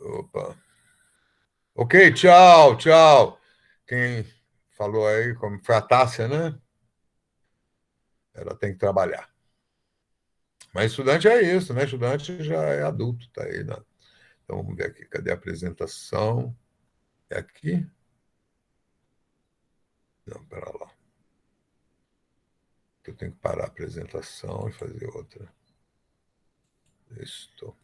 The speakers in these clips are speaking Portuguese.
Opa. Ok, tchau, tchau. Quem falou aí, como foi a Tássia, né? Ela tem que trabalhar. Mas estudante é isso, né? Estudante já é adulto, tá aí, né? Então vamos ver aqui. Cadê a apresentação? É aqui? Não, pera lá. Eu tenho que parar a apresentação e fazer outra. Estou.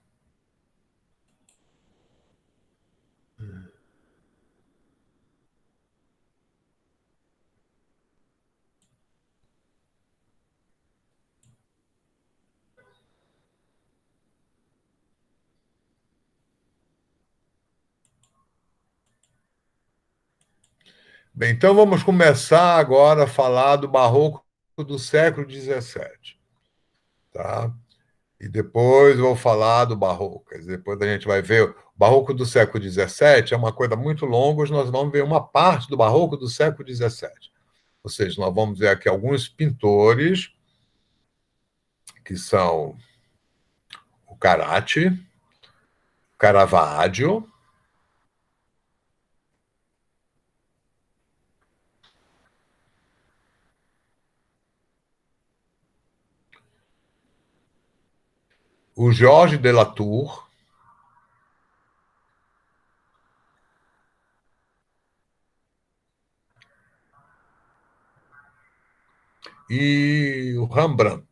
Bem, então vamos começar agora a falar do barroco do século XVII, tá? E depois eu vou falar do barroco. Quer dizer, depois a gente vai ver. O barroco do século XVII é uma coisa muito longa, hoje nós vamos ver uma parte do barroco do século XVII. Ou seja, nós vamos ver aqui alguns pintores, que são o Caracci, Caravaggio, o Jorge de la Tour e o Rembrandt.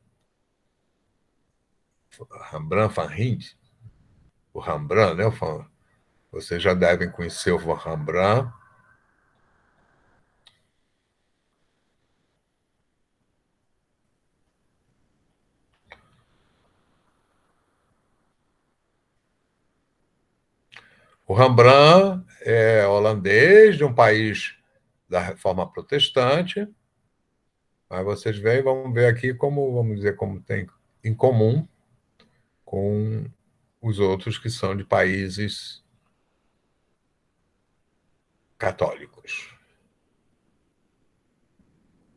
Rembrandt van Rijn, o Rembrandt, né? Vocês já devem conhecer o Rembrandt. O Rembrandt é holandês, de um país da Reforma Protestante, mas vocês veem, vamos ver aqui como, vamos dizer, como tem em comum com os outros que são de países católicos.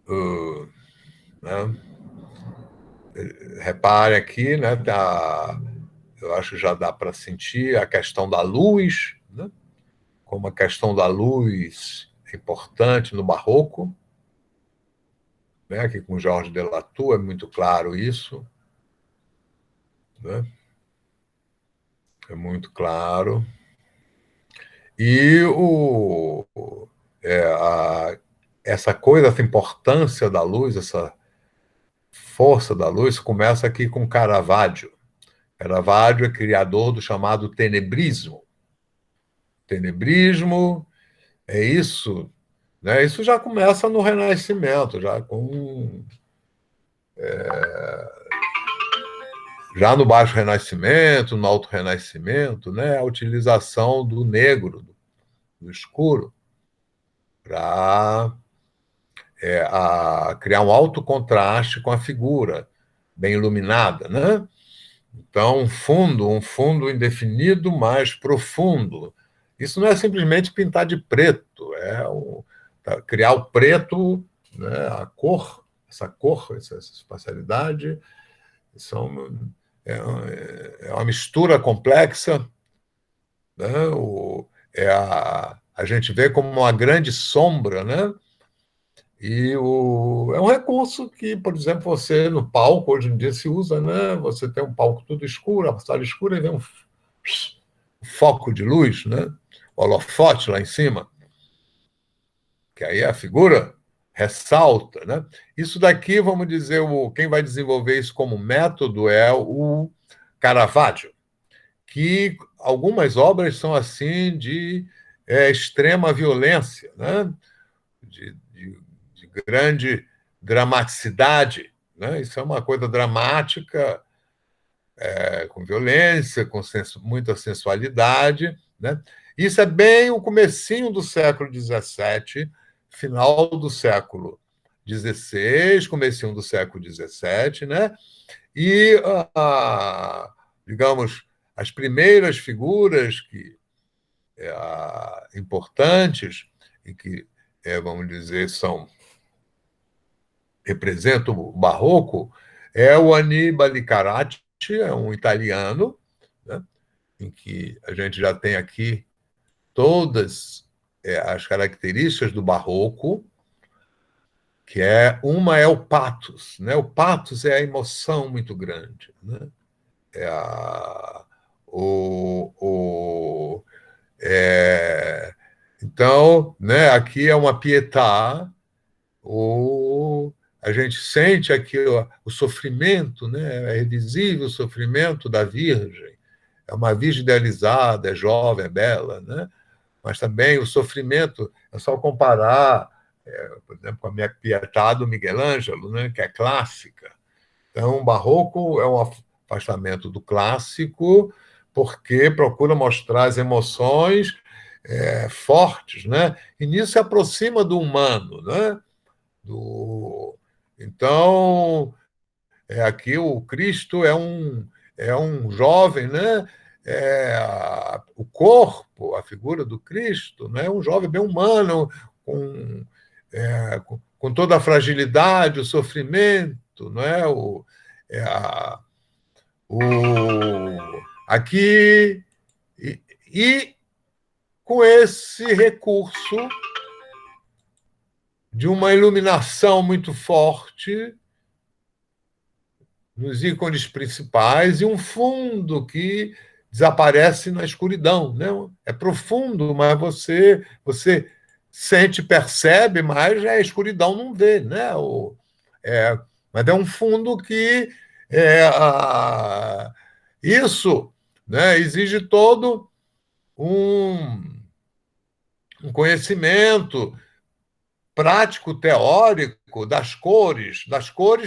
Uh, né? Repare aqui, né, eu acho que já dá para sentir a questão da luz, né? Como a questão da luz é importante no barroco, né? Aqui com Jorge de Latour é muito claro isso, né? É muito claro. E é, essa coisa, essa importância da luz, essa força da luz, começa aqui com Caravaggio. Caravaggio é criador do chamado tenebrismo. Tenebrismo é isso, né? Isso já começa no Renascimento, já no Baixo Renascimento, no Alto Renascimento, né? A utilização do negro, do escuro, para a criar um alto contraste com a figura bem iluminada, né? Então, um fundo indefinido, mais profundo. Isso não é simplesmente pintar de preto, criar o preto, né? A cor, essa espacialidade, são, é uma mistura complexa, né? A gente vê como uma grande sombra, né? É um recurso que, por exemplo, você no palco, hoje em dia se usa, né? Você tem um palco tudo escuro, a sala escura, e vem um foco de luz, né? O holofote lá em cima, que aí a figura ressalta, né? Isso daqui, vamos dizer, quem vai desenvolver isso como método é o Caravaggio, que algumas obras são assim de extrema violência, né? De grande dramaticidade, né? Isso é uma coisa dramática, com violência, com muita sensualidade, né? Isso é bem o comecinho do século XVII, final do século XVI, comecinho do século XVII, né? E, digamos, as primeiras figuras importantes e que, vamos dizer, representam o barroco é o Annibale Carracci, é um italiano, né? em que a gente já tem aqui todas as características do barroco, que uma é o pathos, né? O pathos é a emoção muito grande, né? É a, o, é, então, né, aqui é uma pietà, a gente sente aqui o sofrimento, né, é visível o sofrimento da Virgem. É uma virgem idealizada, é jovem, é bela, né? Mas também o sofrimento, é só comparar, por exemplo, com a minha Pietà do Miguel Ângelo, né, que é clássica. Então, o barroco é um afastamento do clássico, porque procura mostrar as emoções fortes, né? E nisso se aproxima do humano, né? Então, aqui o Cristo é um jovem, né? O corpo, a figura do Cristo, né? É um jovem bem humano, com toda a fragilidade, o sofrimento, não é? É a, o, aqui, e com esse recurso de uma iluminação muito forte nos ícones principais e um fundo que desaparece na escuridão, né? É profundo, mas você sente, percebe, mas a escuridão não vê, né? Mas é um fundo que isso, né, exige todo um, um conhecimento prático, teórico das cores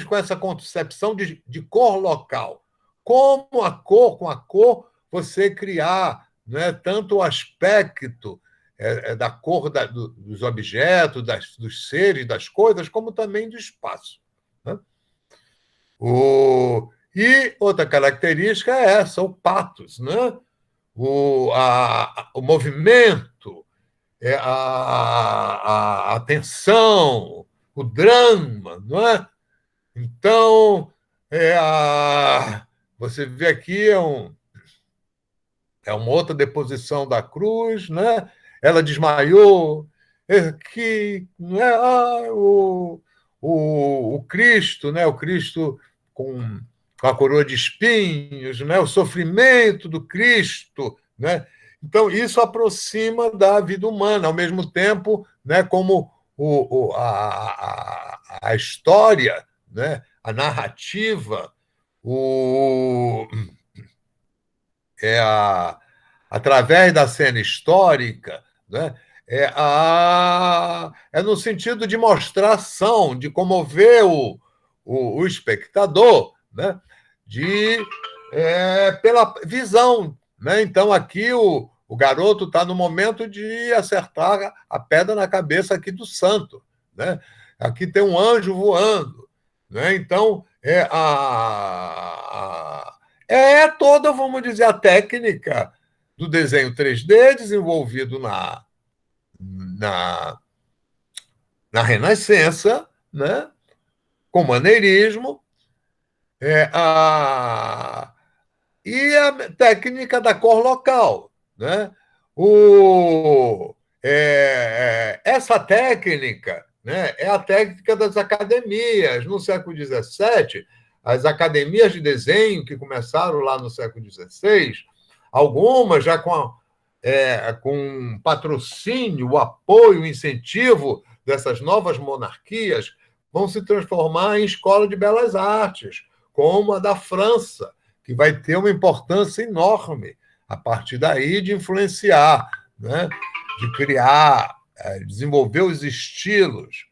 com essa concepção de cor local. Como a cor, com a cor, você criar, né, tanto o aspecto da cor dos objetos, dos seres, das coisas, como também do espaço. Né? E outra característica é essa, o pathos, né? O movimento, a tensão, o drama, não é? Então, você vê aqui uma outra deposição da cruz, né? Ela desmaiou, que não é o Cristo, né? O Cristo com a coroa de espinhos, né? O sofrimento do Cristo, né? Então, isso aproxima da vida humana, ao mesmo tempo, né, como a história, né, a narrativa, o, é através da cena histórica, né, é no sentido de mostração, de comover o espectador, né, pela visão. Né? Então, aqui o garoto está no momento de acertar a pedra na cabeça aqui do santo. Né? Aqui tem um anjo voando. Né? Então, toda, vamos dizer, a técnica do desenho 3D desenvolvido na, na Renascença, né? Com maneirismo, e a técnica da cor local. Né? Essa técnica, né, é a técnica das academias. No século XVII, as academias de desenho que começaram lá no século XVI, algumas já com patrocínio, o apoio, o incentivo dessas novas monarquias, vão se transformar em escola de belas artes, como a da França, que vai ter uma importância enorme a partir daí de influenciar, né? De criar, desenvolver os estilos.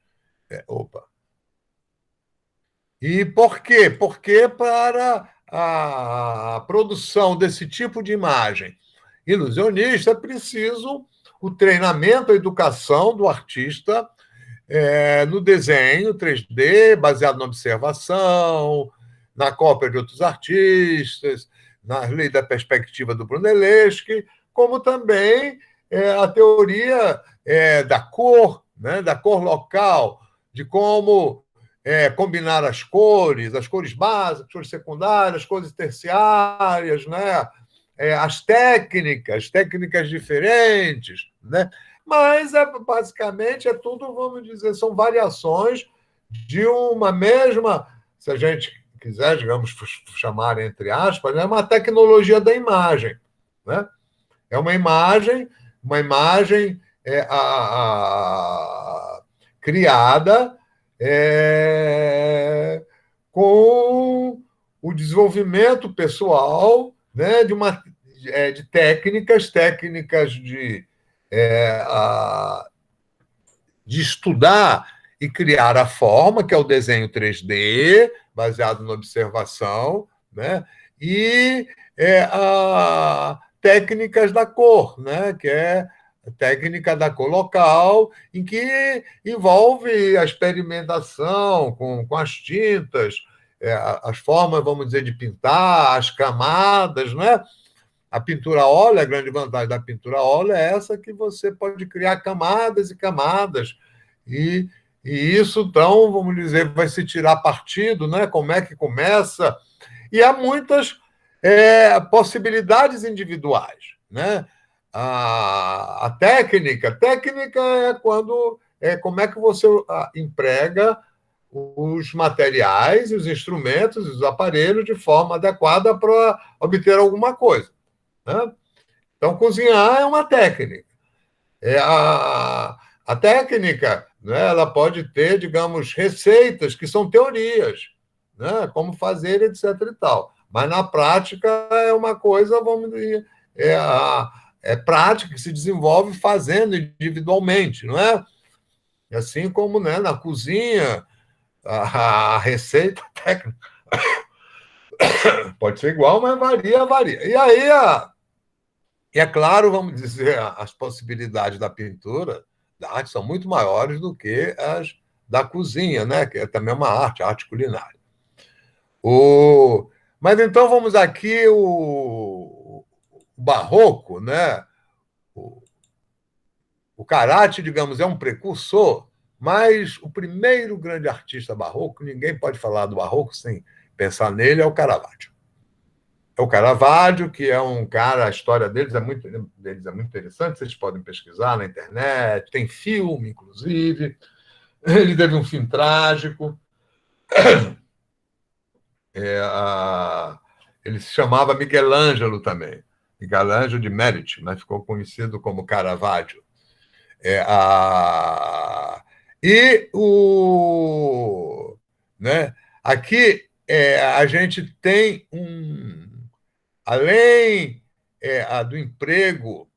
E por quê? Porque para a produção desse tipo de imagem ilusionista é preciso o treinamento, a educação do artista no desenho 3D, baseado na observação, na cópia de outros artistas, na lei da perspectiva do Brunelleschi, como também a teoria da cor, né, da cor local, de como combinar as cores básicas, as cores secundárias, as cores terciárias, né, as técnicas diferentes, né? Mas, basicamente, é tudo, vamos dizer, são variações de uma mesma, se a gente quiser, digamos, chamar entre aspas, é uma tecnologia da imagem, né? É uma imagem criada com o desenvolvimento pessoal, né, de técnicas de estudar e criar a forma, que é o desenho 3D, baseado na observação, né? E técnicas da cor, né? Que é a técnica da cor local, em que envolve a experimentação com as tintas, as formas, vamos dizer, de pintar, as camadas, né? A pintura a óleo, a grande vantagem da pintura a óleo é essa, que você pode criar camadas e camadas. E, e isso, então, vamos dizer, vai se tirar partido, né? Como é que começa? E há muitas possibilidades individuais, né? A técnica é como é que você emprega os materiais, os instrumentos, os aparelhos de forma adequada para obter alguma coisa, né? Então, cozinhar é uma técnica. A técnica, né, ela pode ter, digamos, receitas que são teorias, né, como fazer, etc. e tal. Mas, na prática, é uma coisa, vamos dizer, prática que se desenvolve fazendo individualmente, não é? Assim como, né, na cozinha, a receita técnica pode ser igual, mas varia. E aí, e é claro, vamos dizer, as possibilidades da pintura, da arte, são muito maiores do que as da cozinha, né? Que é também uma arte, a arte culinária. O... Mas então vamos aqui, o barroco, né? O, o Caracci, digamos, é um precursor, mas o primeiro grande artista barroco, ninguém pode falar do barroco sem pensar nele, é o Caravaggio. É o Caravaggio, que é um cara, a história deles é muito interessante, vocês podem pesquisar na internet, tem filme, inclusive. Ele teve um fim trágico. Ele se chamava Michelangelo também, Michelangelo de Medici, mas ficou conhecido como Caravaggio. É, a... E né? Aqui a gente tem além do emprego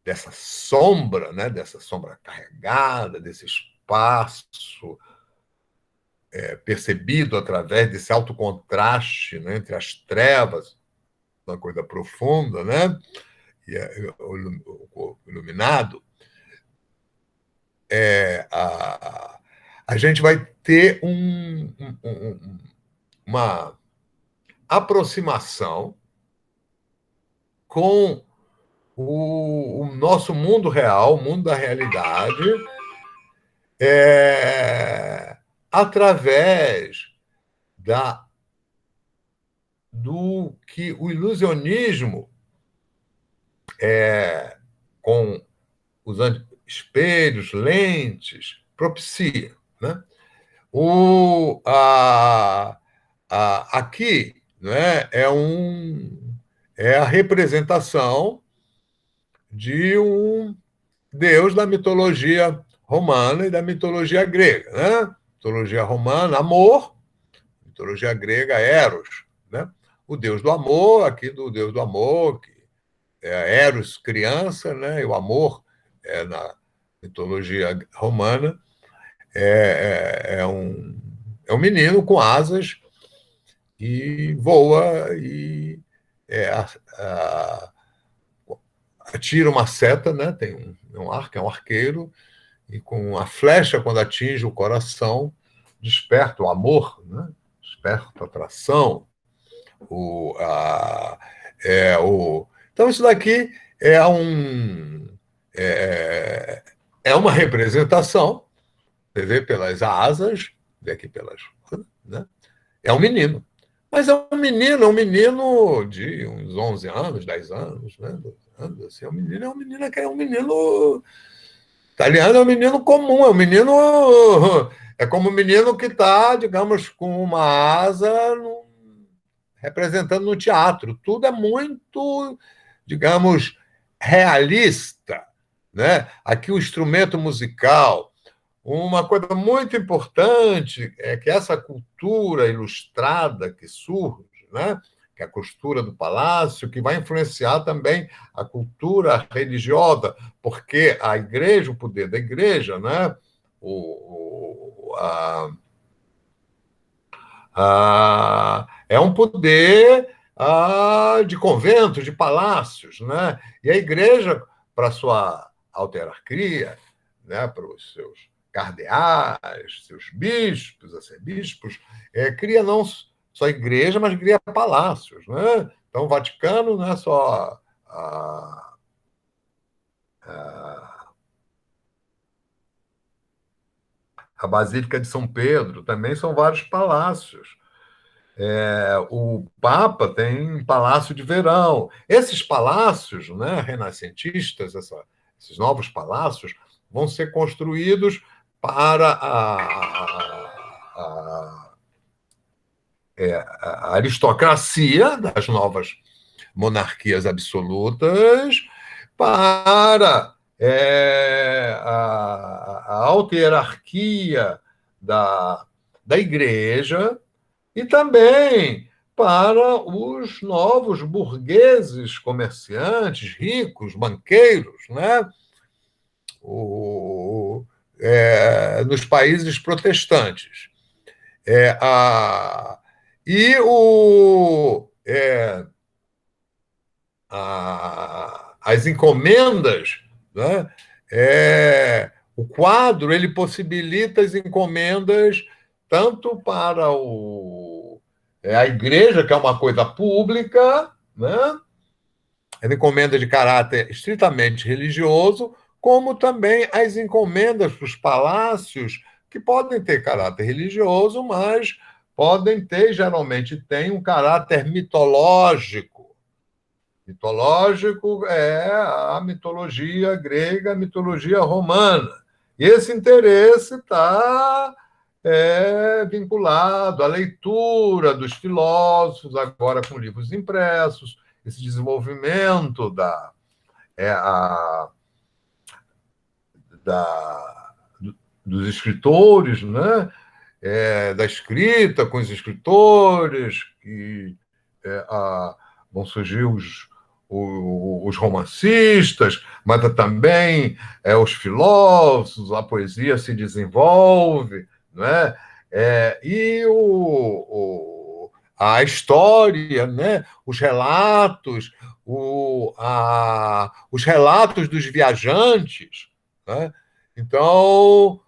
dessa sombra, né? Dessa sombra carregada, desse espaço percebido através desse alto contraste, né, entre as trevas, uma coisa profunda, né? E o iluminado, a gente vai ter uma aproximação com o nosso mundo real, o mundo da realidade, através do que o ilusionismo, com os espelhos, lentes, propicia, né? Aqui, né, é a representação de um deus da mitologia romana e da mitologia grega, né? Mitologia romana, amor; mitologia grega, Eros, né? O deus do amor, aqui do deus do amor, que é Eros, criança, né? E o amor, na mitologia romana, é um menino com asas e voa e atira uma seta, né? Tem um arco, é um arqueiro, e com a flecha, quando atinge o coração, desperta o amor, né? Desperta a atração. Então, isso daqui é, é uma representação, você vê pelas asas, vê aqui pelas, né? É um menino. Mas é um menino de uns 11 anos, 10 anos, né? 12 anos, assim, é um menino italiano, é um menino comum, é um menino. É como um menino que está, digamos, com uma asa representando no teatro. Tudo é muito, digamos, realista. Né? Aqui o instrumento musical. Uma coisa muito importante é que essa cultura ilustrada que surge, né? Que é a costura do palácio, que vai influenciar também a cultura religiosa, porque a igreja, o poder da igreja, né? O, é um poder de conventos, de palácios, né? E a igreja, para sua autarquia, né, para os seus cardeais, seus bispos, arcebispos, cria não só igreja, mas cria palácios, né? Então, o Vaticano não é só a Basílica de São Pedro, também são vários palácios. O Papa tem um palácio de verão. Esses palácios, né, renascentistas, esses novos palácios, vão ser construídos para a aristocracia das novas monarquias absolutas, para a alta hierarquia da igreja, e também para os novos burgueses, comerciantes, ricos, banqueiros, né? o, nos países protestantes. É, a, e as encomendas, né? O quadro ele possibilita as encomendas tanto para a igreja, que é uma coisa pública, né? As encomendas de caráter estritamente religioso, como também as encomendas para os palácios, que podem ter caráter religioso, mas podem ter, geralmente tem um caráter mitológico. Mitológico é a mitologia grega, a mitologia romana. E esse interesse está vinculado à leitura dos filósofos, agora com livros impressos, esse desenvolvimento é, a, da, dos escritores, né? Da escrita com os escritores, que vão surgir os romancistas, mas também os filósofos, a poesia se desenvolve, né? E a história, né? Os relatos, os relatos dos viajantes, né? Então,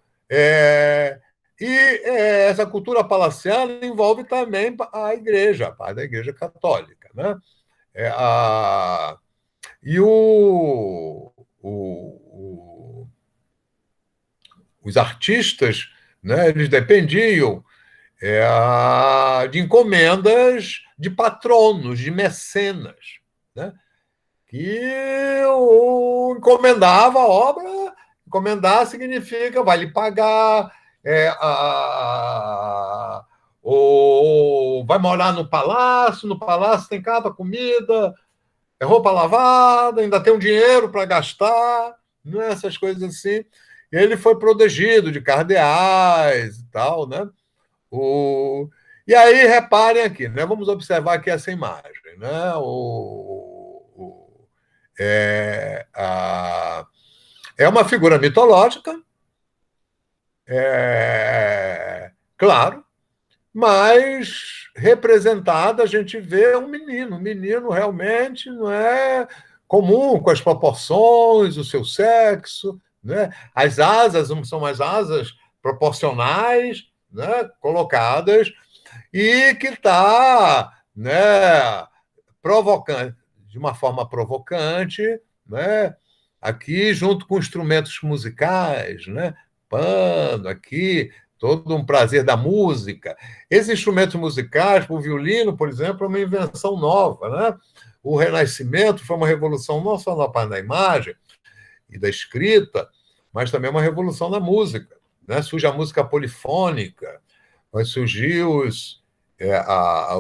essa cultura palaciana envolve também a igreja, a parte da igreja católica, né? É, a, e os artistas, né, eles dependiam de encomendas de patronos, de mecenas, né, que encomendava a obra. Encomendar significa vai lhe pagar, ou vai morar no palácio tem cada comida, roupa lavada, ainda tem um dinheiro para gastar, né? Essas coisas assim. E ele foi protegido de cardeais e tal, né? O... E aí, reparem aqui, né? Vamos observar aqui essa imagem. Né? É uma figura mitológica, claro, mas representada a gente vê um menino realmente não é comum, com as proporções, o seu sexo, né? As asas não são as asas proporcionais, né? Colocadas, e que está, né, provocante, de uma forma provocante, né? Aqui junto com instrumentos musicais, né? Pano aqui, todo um prazer da música. Esses instrumentos musicais, o violino, por exemplo, é uma invenção nova, né? O Renascimento foi uma revolução não só na parte da imagem e da escrita, mas também uma revolução na música, né? Surge a música polifônica, vai surgir a,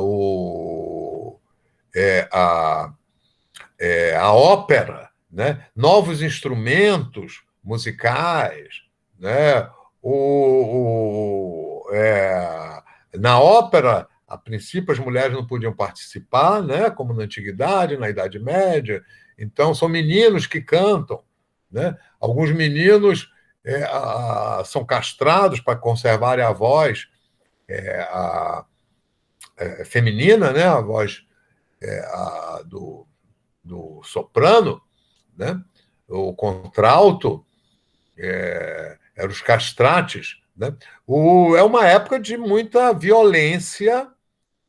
a ópera, né? Novos instrumentos musicais, né? Na ópera, a princípio, as mulheres não podiam participar, né? Como na Antiguidade, na Idade Média. Então, são meninos que cantam, né? Alguns meninos são castrados para conservarem a voz feminina, né? A voz do soprano, né? O contralto, eram os castrates, né? É uma época de muita violência,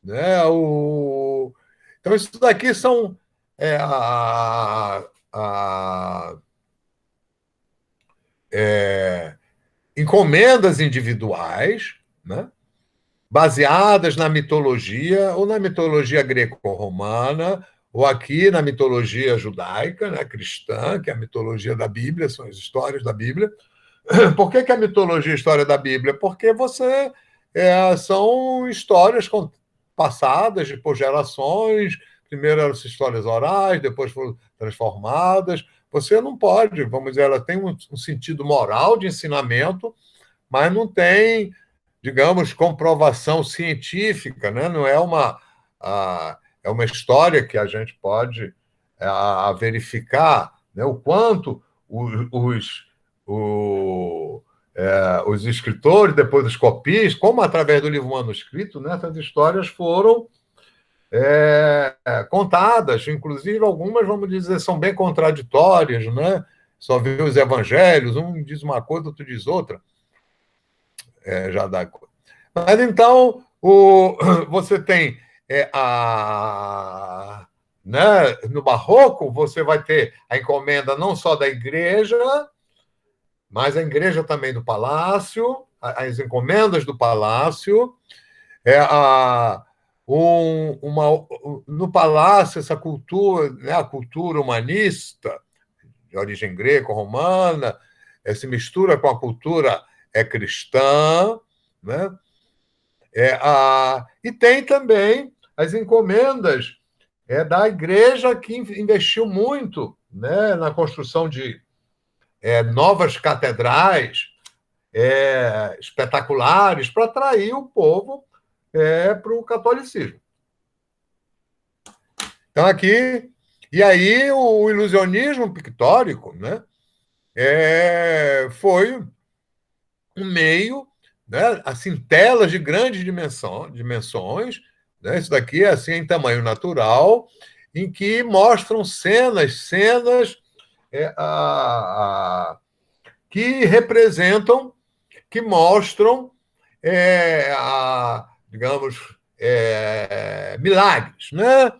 né? Então, isso daqui são a, encomendas individuais, né? Baseadas na mitologia, ou na mitologia greco-romana, ou aqui na mitologia judaica, né, cristã, que é a mitologia da Bíblia, são as histórias da Bíblia. Por que a mitologia é a história da Bíblia? Porque são histórias passadas por gerações, primeiro eram histórias orais, depois foram transformadas. Você não pode, vamos dizer, ela tem um sentido moral de ensinamento, mas não tem, digamos, comprovação científica, né? Não é é uma história que a gente pode verificar, né? O quanto os escritores, depois os copistas, como através do livro manuscrito, né, essas histórias foram contadas, inclusive algumas, vamos dizer, são bem contraditórias, né? Só vê os evangelhos, um diz uma coisa, outro diz outra. Já dá. Mas então você tem né, no Barroco, você vai ter a encomenda não só da igreja, mas a igreja também do palácio, as encomendas do palácio, no palácio, essa cultura, né, a cultura humanista, de origem greco-romana, se mistura com a cultura cristã, né? E tem também as encomendas da igreja, que investiu muito, né, na construção de novas catedrais espetaculares para atrair o povo para o catolicismo. Então, aqui. E aí, o ilusionismo pictórico, né, foi um meio, né, assim, telas de grandes dimensões, né, isso daqui é assim em tamanho natural, em que mostram cenas que representam, que mostram, digamos, milagres, né?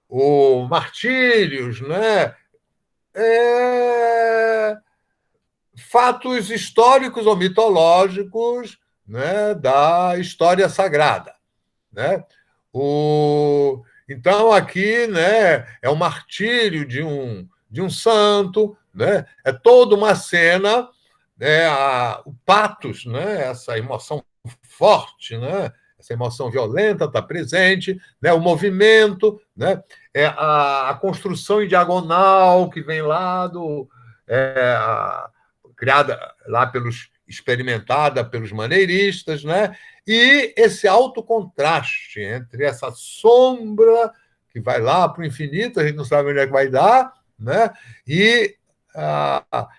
O martírios, né? Fatos históricos ou mitológicos, né, da história sagrada, né? Então, aqui, né, é o martírio de um santo, né? É toda uma cena, né, o patos, né, essa emoção forte, né, essa emoção violenta está presente, né, o movimento, né, a construção em diagonal que vem lá criada lá experimentada pelos maneiristas, né? E esse alto contraste entre essa sombra que vai lá para o infinito, a gente não sabe onde é que vai dar, né? E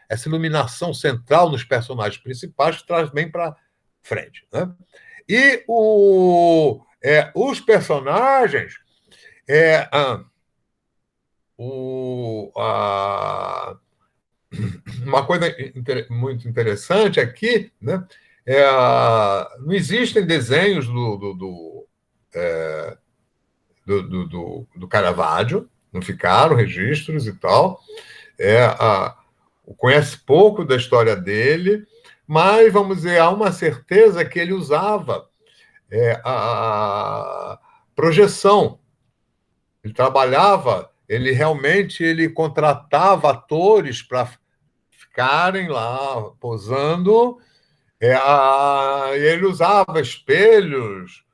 essa iluminação central nos personagens principais que traz bem para frente, né? E os personagens, uma coisa muito interessante aqui, né? Não existem desenhos do Caravaggio, não ficaram registros e tal. conhece pouco da história dele, mas, vamos dizer, há uma certeza que ele usava a projeção. Ele trabalhava, ele contratava atores para ficarem lá posando, ele usava espelhos,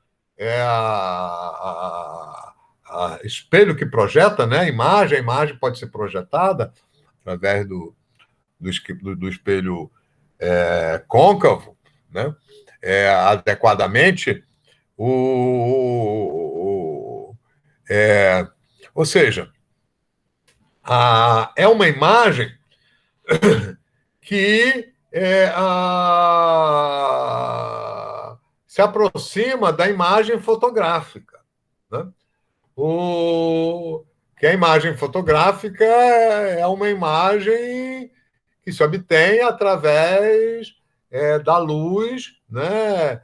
espelho que projeta, né, a imagem pode ser projetada através do espelho côncavo, né, adequadamente. O, é, ou seja, é uma imagem que se aproxima da imagem fotográfica, né? Que a imagem fotográfica é uma imagem que se obtém através da luz, né?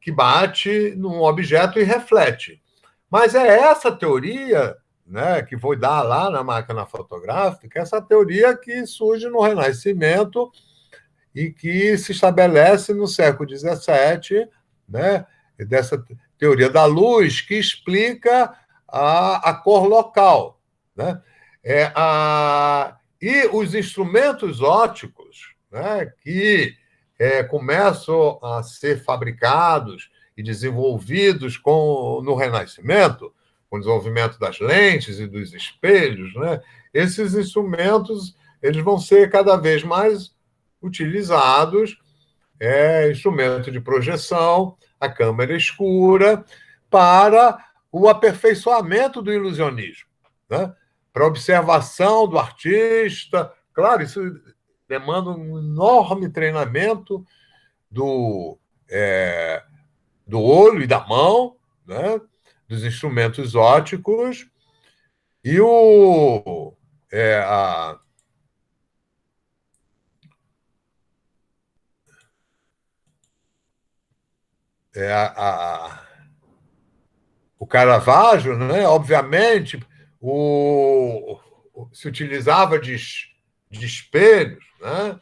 Que bate num objeto e reflete. Mas é essa teoria, né, que vou dar lá na máquina fotográfica, essa teoria que surge no Renascimento e que se estabelece no século XVII, né, dessa teoria da luz que explica a cor local. Né? E os instrumentos ópticos, né, que começam a ser fabricados e desenvolvidos no Renascimento, com o desenvolvimento das lentes e dos espelhos, né, esses instrumentos eles vão ser cada vez mais utilizados, instrumento de projeção, a câmera escura, para o aperfeiçoamento do ilusionismo, né? Para a observação do artista. Claro, isso demanda um enorme treinamento do olho e da mão, né? Dos instrumentos ópticos, e a, a, o Caravaggio, né? Obviamente, se utilizava de espelhos, né?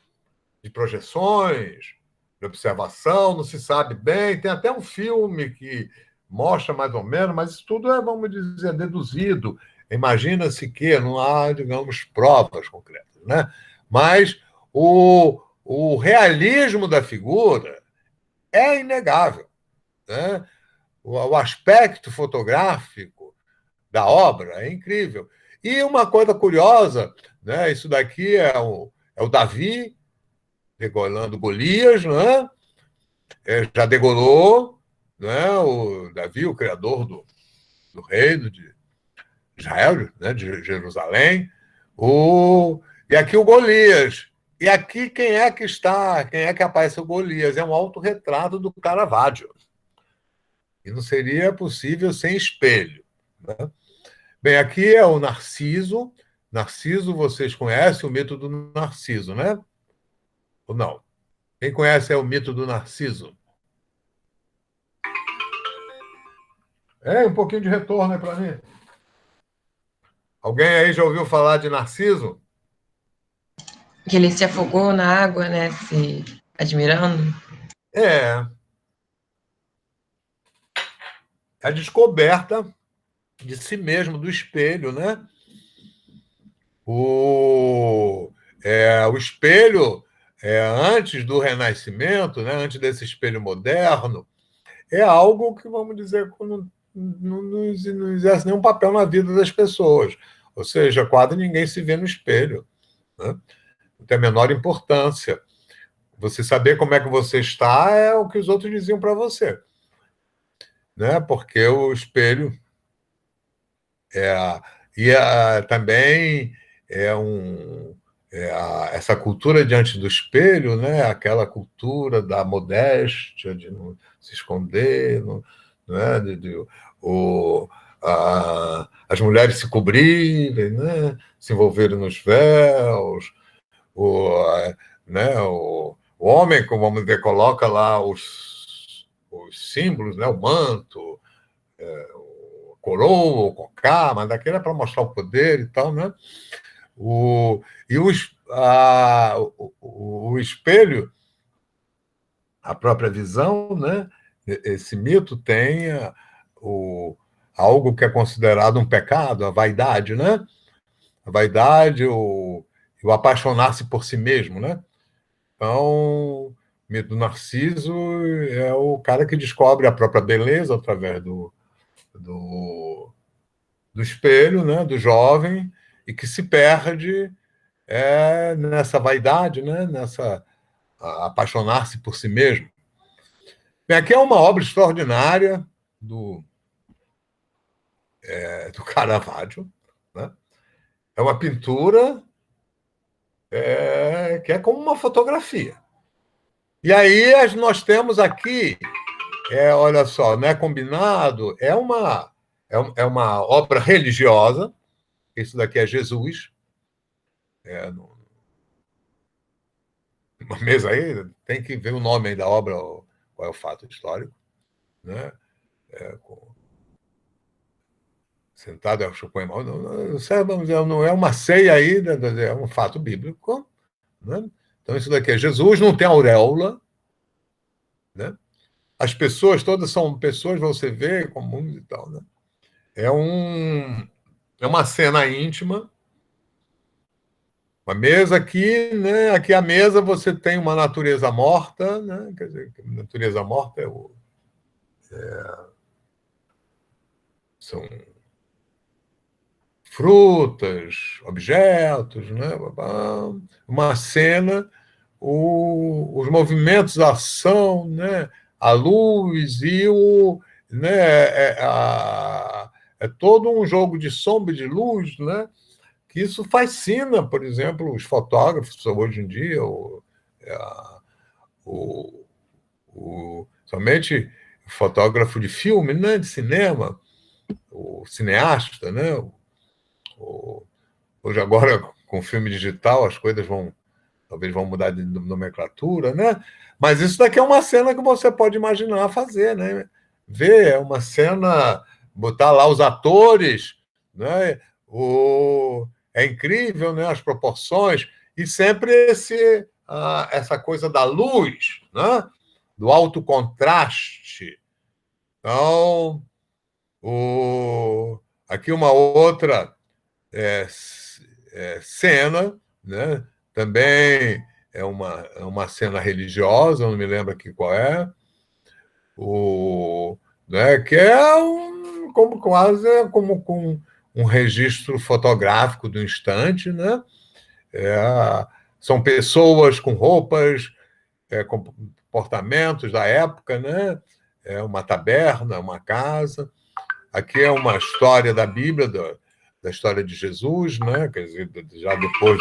De projeções, de observação, não se sabe bem. Tem até um filme que mostra mais ou menos, mas isso tudo vamos dizer, deduzido. Imagina-se que não há, digamos, provas concretas, né? Mas o realismo da figura é inegável, né? O aspecto fotográfico da obra é incrível. E uma coisa curiosa, né? Isso daqui é o Davi degolando Golias, né? Já degolou, né? O Davi, o criador do reino de Israel, né? De Jerusalém. E aqui o Golias. E aqui quem é que está? Quem é que aparece o Golias? É um autorretrato do Caravaggio. E não seria possível sem espelho. Né? Bem, aqui é o Narciso. Narciso, vocês conhecem o mito do Narciso, né? Ou não? Quem conhece o mito do Narciso? Um pouquinho de retorno aí para mim. Alguém aí já ouviu falar de Narciso? Que ele se afogou na água, né? Se admirando. A descoberta de si mesmo, do espelho, né? O espelho, antes do Renascimento, né? Antes desse espelho moderno, é algo que, vamos dizer, não exerce nenhum papel na vida das pessoas. Ou seja, quase ninguém se vê no espelho. Né? Não tem a menor importância. Você saber como é que você está é o que os outros diziam para você. Né? Porque o espelho também essa cultura diante do espelho, né? Aquela cultura da modéstia, de não se esconder, né? As mulheres se cobrirem, né? Se envolverem nos véus, né? O homem, como vamos dizer, coloca lá os símbolos, né? O manto, coroa, o cocá, mas daquele é para mostrar o poder e tal, né? E o espelho, a própria visão, né? Esse mito tem algo que é considerado um pecado, a vaidade, né? A vaidade, o apaixonar-se por si mesmo, né? Então, o mito do Narciso é o cara que descobre a própria beleza através do, do espelho, né? Do jovem, e que se perde nessa vaidade, né? Nessa apaixonar-se por si mesmo. Bem, aqui é uma obra extraordinária do Caravaggio, né? É uma pintura que é como uma fotografia. E aí nós temos aqui, olha só, né, combinado, é uma obra religiosa, isso daqui é Jesus, uma mesa aí, tem que ver o nome aí da obra, qual é o fato histórico, né? Sentado, eu suponho, não é uma ceia aí, é um fato bíblico, né? Então, isso daqui é Jesus, não tem auréola, né? As pessoas todas são pessoas, você vê, comuns e tal, né? É uma cena íntima, uma mesa aqui, né? Aqui a mesa você tem uma natureza morta, né? Quer dizer, a natureza morta são frutas, objetos, né? Uma cena, os movimentos, a ação, né? A luz e né? É todo um jogo de sombra e de luz, né? Que isso fascina, por exemplo, os fotógrafos hoje em dia, o, somente o fotógrafo de filme, né? De cinema, o cineasta, né? Hoje agora, com filme digital, as coisas talvez vão mudar de nomenclatura, né? Mas isso daqui é uma cena que você pode imaginar fazer, né? Ver uma cena, botar lá os atores, né? É incrível, né? As proporções e sempre essa coisa da luz, né? Do alto contraste. Então, aqui uma outra é, cena, né? Também é uma cena religiosa, não me lembro aqui qual é, né? Que é como quase como com um registro fotográfico do instante, né? São pessoas com roupas, comportamentos da época, né? É uma taberna, uma casa. Aqui é uma história da Bíblia, da história de Jesus, né? Quer dizer, já depois,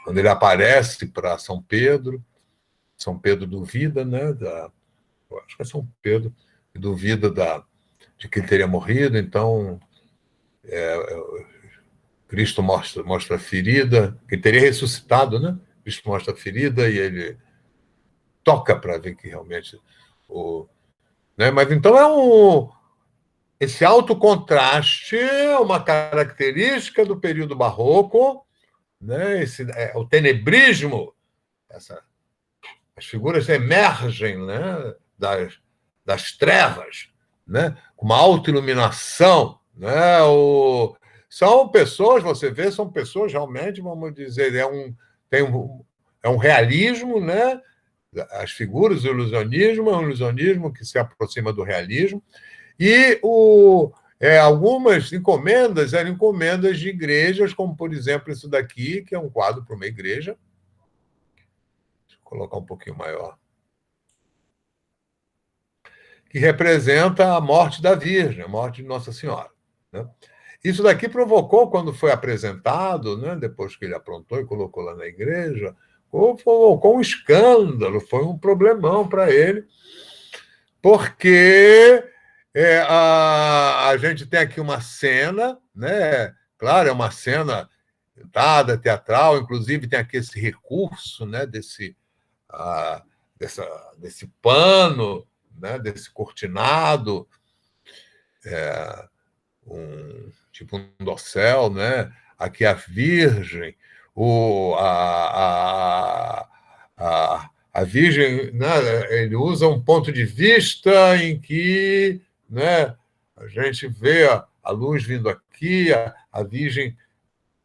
quando ele aparece para São Pedro duvida, né? Acho que é São Pedro, duvida de que ele teria morrido, então Cristo mostra a ferida, que ele teria ressuscitado, né? Cristo mostra a ferida e ele toca para ver que realmente né? Mas então esse alto contraste é uma característica do período barroco, né? O tenebrismo, as figuras emergem, né? das trevas, né? Com uma autoiluminação, né? São pessoas, você vê, são pessoas realmente, vamos dizer, é um realismo, né? As figuras, o ilusionismo é um ilusionismo que se aproxima do realismo, e algumas encomendas eram encomendas de igrejas, como, por exemplo, isso daqui, que é um quadro para uma igreja. Deixa eu colocar um pouquinho maior. Que representa a morte da Virgem, a morte de Nossa Senhora, né? Isso daqui provocou, quando foi apresentado, né, depois que ele aprontou e colocou lá na igreja, provocou um escândalo, foi um problemão para ele, porque a gente tem aqui uma cena, né? Claro, é uma cena dada, teatral, inclusive tem aqui esse recurso, né? Desse pano, né? Desse cortinado, tipo um dossel, né? aqui a Virgem, a Virgem, né, ele usa um ponto de vista em que, né, a gente vê a luz vindo aqui, a Virgem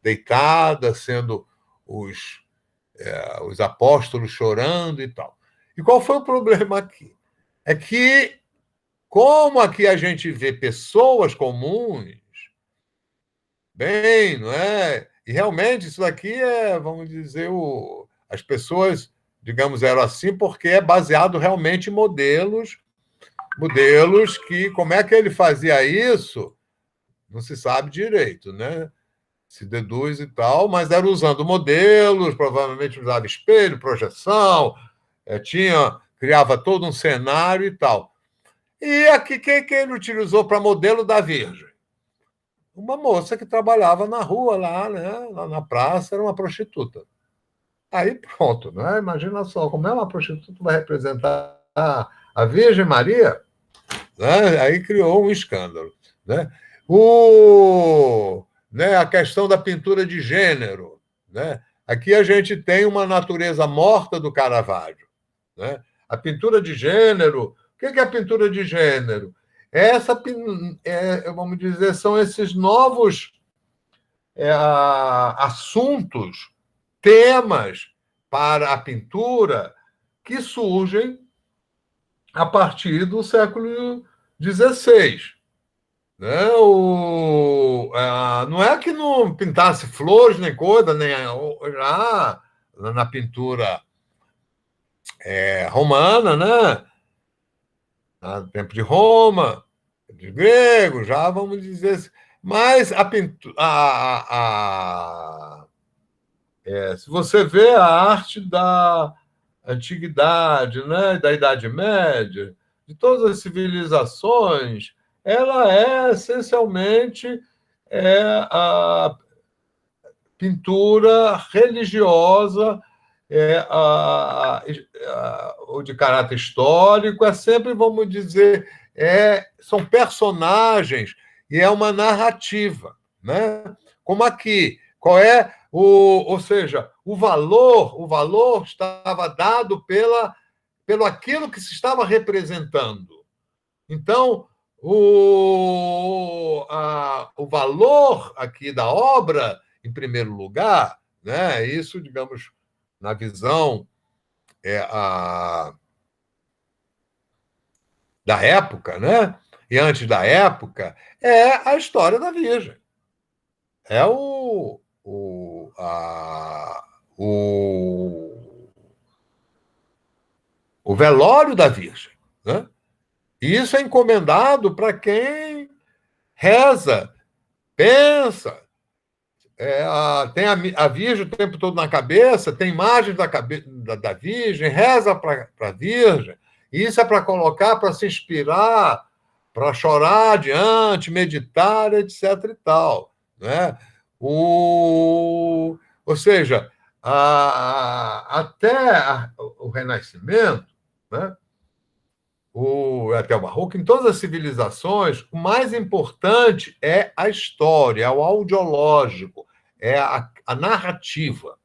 deitada, sendo os apóstolos chorando e tal. E qual foi o problema aqui? É que, como aqui a gente vê pessoas comuns, bem, não é? E realmente isso daqui vamos dizer, as pessoas, digamos, eram assim porque é baseado realmente em modelos que, como é que ele fazia isso, não se sabe direito, né? Se deduz e tal, mas era usando modelos, provavelmente usava espelho, projeção, criava todo um cenário e tal. E aqui, quem que ele utilizou para modelo da Virgem? Uma moça que trabalhava na rua lá, né? Lá na praça, era uma prostituta. Aí pronto, né? Imagina só, como é uma prostituta vai representar a Virgem Maria, né? Aí criou um escândalo, né? Né, a questão da pintura de gênero, né? Aqui a gente tem uma natureza morta do Caravaggio, né? A pintura de gênero, o que é a pintura de gênero? Vamos dizer, são esses novos assuntos, temas para a pintura que surgem a partir do século XVI. Né? Não é que não pintasse flores nem coisa, nem na pintura romana, né? No tempo de Roma, de grego, já vamos dizer assim. Mas a pintura, se você vê a arte da antiguidade, né, da Idade Média, de todas as civilizações, ela é essencialmente a pintura religiosa, ou de caráter histórico, sempre, vamos dizer, são personagens e é uma narrativa, né? Como aqui, ou seja, o valor estava dado pelo aquilo que se estava representando. Então, o valor aqui da obra, em primeiro lugar, né? Isso, digamos, na visão da época, né? E antes da época, é a história da Virgem. É o velório da Virgem, né? E isso é encomendado para quem reza, pensa, tem a Virgem o tempo todo na cabeça, tem imagens da Virgem, reza para a Virgem. Isso é para colocar, para se inspirar, para chorar adiante, meditar, etc. e tal. Né? Ou seja, até o Renascimento, né? Até o Barroco, em todas as civilizações, o mais importante é a história, é o audiológico, é a narrativa.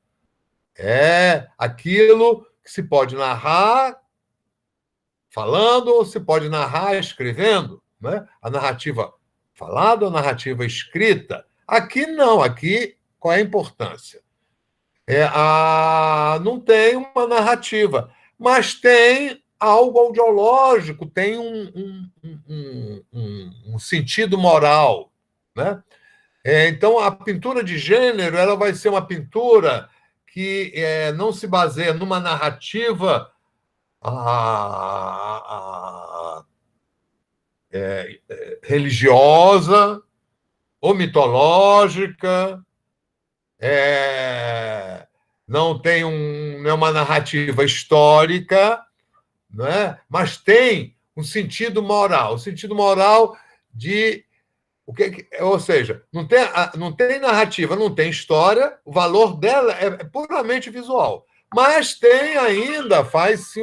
É aquilo que se pode narrar falando ou se pode narrar escrevendo. Né? A narrativa falada ou a narrativa escrita. Aqui não, aqui qual é a importância? Não tem uma narrativa, mas tem algo audiológico, tem um sentido moral. Né? Então, a pintura de gênero ela vai ser uma pintura que não se baseia numa narrativa religiosa ou mitológica, não tem uma narrativa histórica, né? Mas tem um sentido moral. O sentido moral de... ou seja, não tem narrativa, não tem história, o valor dela é puramente visual. Mas tem ainda, faz-se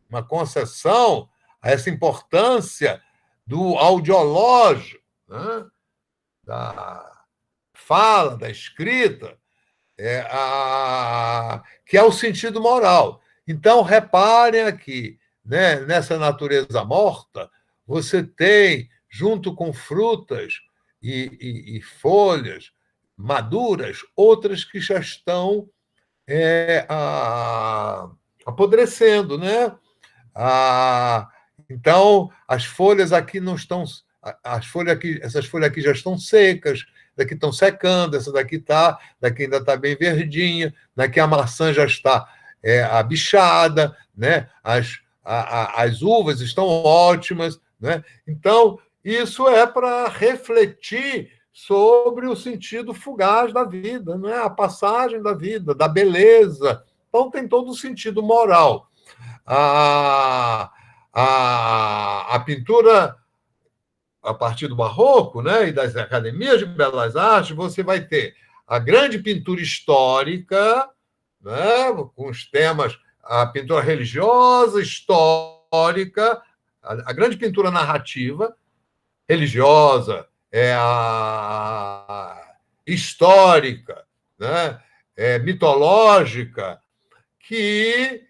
uma concessão a essa importância do audiológico, né? fala, da escrita, que é o sentido moral. Então, reparem aqui, né, nessa natureza morta, você tem, junto com frutas e folhas maduras, outras que já estão apodrecendo, né? Ah, então, as folhas aqui não estão. As folhas aqui, essas folhas aqui já estão secas, daqui estão secando, essa daqui está, daqui ainda está bem verdinha, daqui a maçã já está abichada, né? As uvas estão ótimas, né? Então, isso é para refletir sobre o sentido fugaz da vida, né? A passagem da vida, da beleza. Então, tem todo o sentido moral. A pintura, a partir do Barroco, né, e das academias de belas artes, você vai ter a grande pintura histórica, né, com os temas, a pintura religiosa, histórica, a grande pintura narrativa, religiosa, a histórica, né, mitológica, que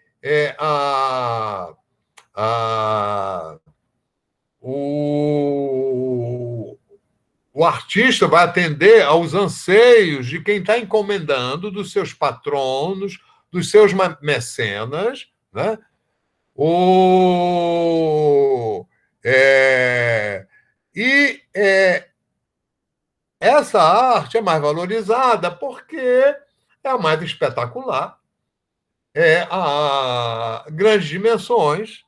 o, o artista vai atender aos anseios de quem está encomendando, dos seus patronos, dos seus mecenas, né? O, é, e essa arte é mais valorizada porque é a mais espetacular, a grandes dimensões,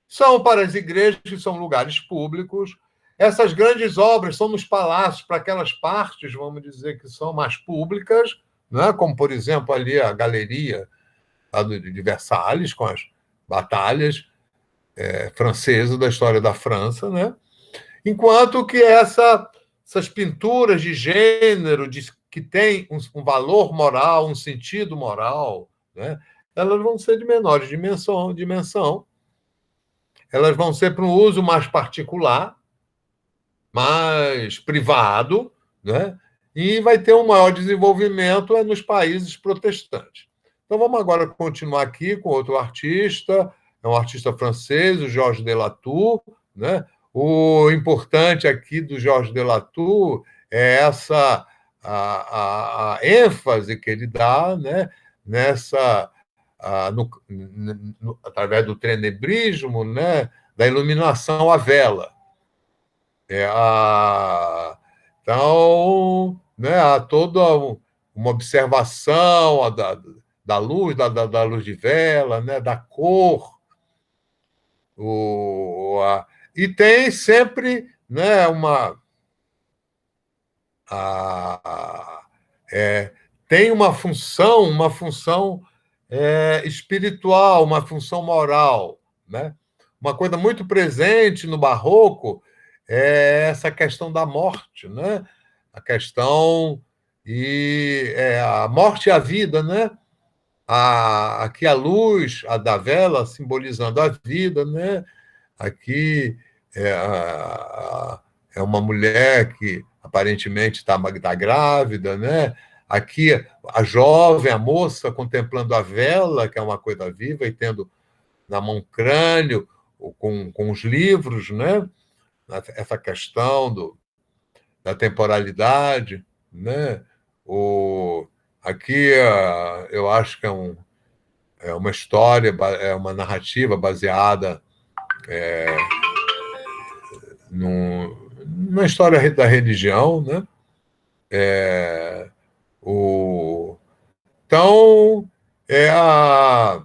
são para as igrejas, que são lugares públicos. Essas grandes obras são nos palácios, para aquelas partes, vamos dizer, que são mais públicas, né? Como, por exemplo, ali a galeria de Versalhes, com as batalhas francesas da história da França, né? Enquanto que essas pinturas de gênero, que têm um valor moral, um sentido moral, né? Elas vão ser de menor dimensão, elas vão ser para um uso mais particular, mais privado, né? E vai ter um maior desenvolvimento nos países protestantes. Então, vamos agora continuar aqui com outro artista, é um artista francês, o Georges Delatour, né? O importante aqui do Georges Delatour é essa a ênfase que ele dá, né, nessa através do tenebrismo, né, da iluminação à vela. Então, né, há toda uma observação da luz, da luz de vela, né, da cor. E tem sempre, né, tem uma função espiritual, uma função moral, né? Uma coisa muito presente no Barroco é essa questão da morte, né? A questão a morte e a vida, né? Aqui a luz da vela simbolizando a vida, né? Aqui é uma mulher que aparentemente está grávida, né? Aqui a jovem, a moça, contemplando a vela, que é uma coisa viva, e tendo na mão crânio, com os livros, né? Essa questão da temporalidade, né? Aqui eu acho que é uma história, é uma narrativa baseada numa história da religião, né? Então, é a.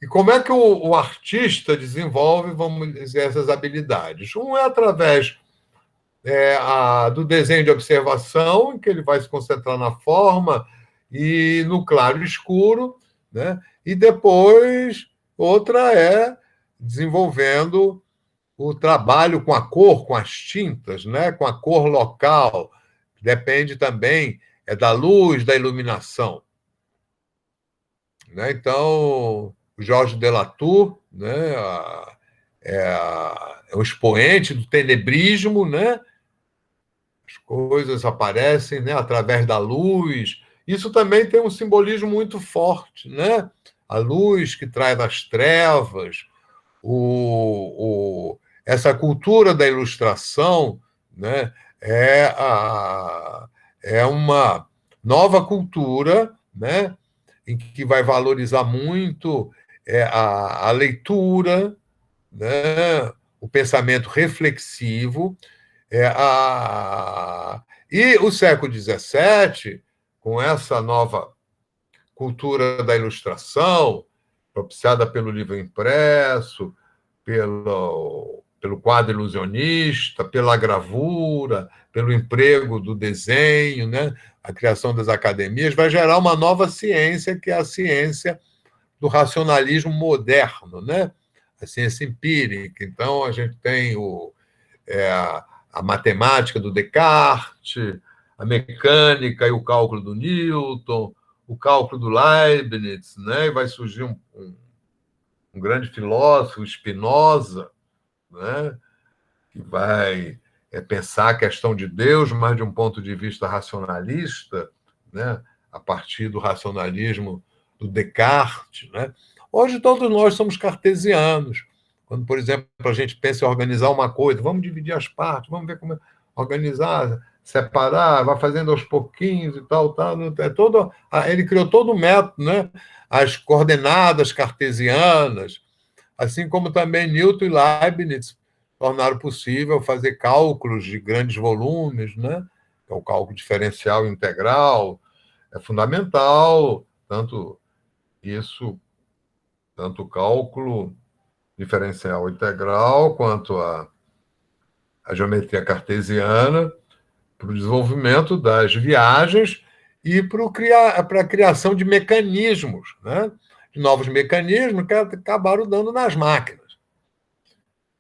E como é que o artista desenvolve, vamos dizer, essas habilidades? Um é através do desenho de observação, em que ele vai se concentrar na forma e no claro e escuro, né? E depois, outra é desenvolvendo o trabalho com a cor, com as tintas, né? Com a cor local, depende também da luz, da iluminação. Né? Então, o Georges Delatour, né? é o expoente do tenebrismo, né? As coisas aparecem, né, através da luz. Isso também tem um simbolismo muito forte, né? A luz que traz as trevas, essa cultura da ilustração, né, é, a, é uma nova cultura, né, em que vai valorizar muito a leitura, né, o pensamento reflexivo. E o século XVII, com essa nova cultura da ilustração, propiciada pelo livro impresso, pelo quadro ilusionista, pela gravura, pelo emprego do desenho, né? A criação das academias, vai gerar uma nova ciência, que é a ciência do racionalismo moderno, né? A ciência empírica. Então, a gente tem a matemática do Descartes, a mecânica e o cálculo do Newton, o cálculo do Leibniz, né? E vai surgir um grande filósofo, Spinoza, né? Que vai pensar a questão de Deus, mas de um ponto de vista racionalista, né? A partir do racionalismo do Descartes, né? Hoje todos nós somos cartesianos. Quando, por exemplo, a gente pensa em organizar uma coisa, vamos dividir as partes, vamos ver como organizar, separar, vai fazendo aos pouquinhos e tal, tal. Ele criou todo o método, né? As coordenadas cartesianas, assim como também Newton e Leibniz tornaram possível fazer cálculos de grandes volumes, né? O cálculo diferencial integral é fundamental, tanto o cálculo diferencial integral quanto a geometria cartesiana para o desenvolvimento das viagens e para a criação de mecanismos, né? De novos mecanismos que acabaram dando nas máquinas.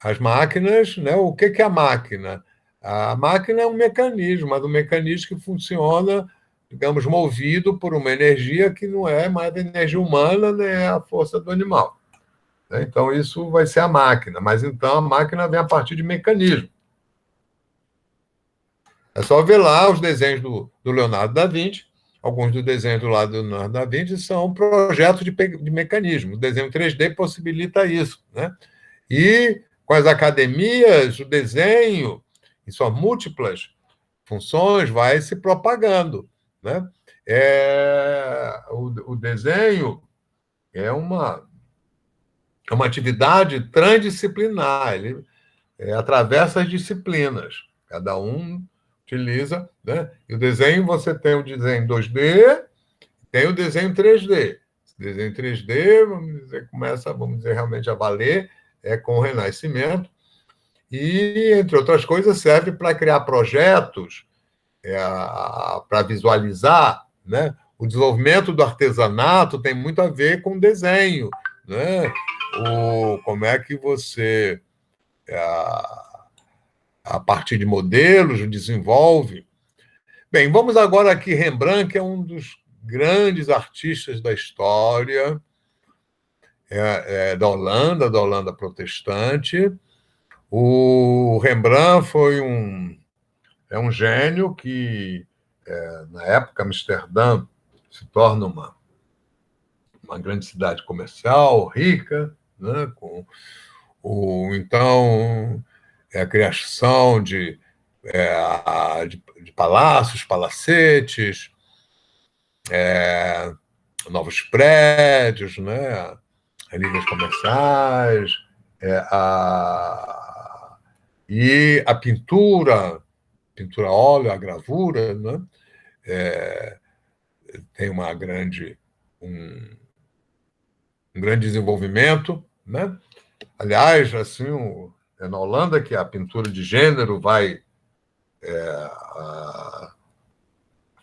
As máquinas, né? O que é a máquina? A máquina é um mecanismo, mas um mecanismo que funciona, digamos, movido por uma energia que não é mais a energia humana, nem é a força do animal. Então, isso vai ser a máquina, mas então a máquina vem a partir de mecanismo. É só ver lá os desenhos do Leonardo da Vinci. Alguns dos desenhos do lado do Leonardo da Vinci são projetos de mecanismo. O desenho 3D possibilita isso, né? E com as academias, o desenho, em suas múltiplas funções, vai se propagando, né? O desenho é uma atividade transdisciplinar, ele atravessa as disciplinas, cada um utiliza, né? E o desenho, você tem o desenho 2D, tem o desenho 3D. Esse desenho 3D, vamos dizer, realmente a valer com o Renascimento, e, entre outras coisas, serve para criar projetos, para visualizar, né? O desenvolvimento do artesanato tem muito a ver com desenho, né? Como é que você, a partir de modelos, desenvolve. Bem, vamos agora aqui, Rembrandt, que é um dos grandes artistas da história, da Holanda protestante. O Rembrandt é um gênio que, na época, Amsterdã se torna uma grande cidade comercial, rica, né, então, a criação de palácios, palacetes, novos prédios, né, linhas comerciais, é, a, e a pintura a óleo, a gravura, né, tem um grande desenvolvimento, né? Aliás, assim, é na Holanda que a pintura de gênero vai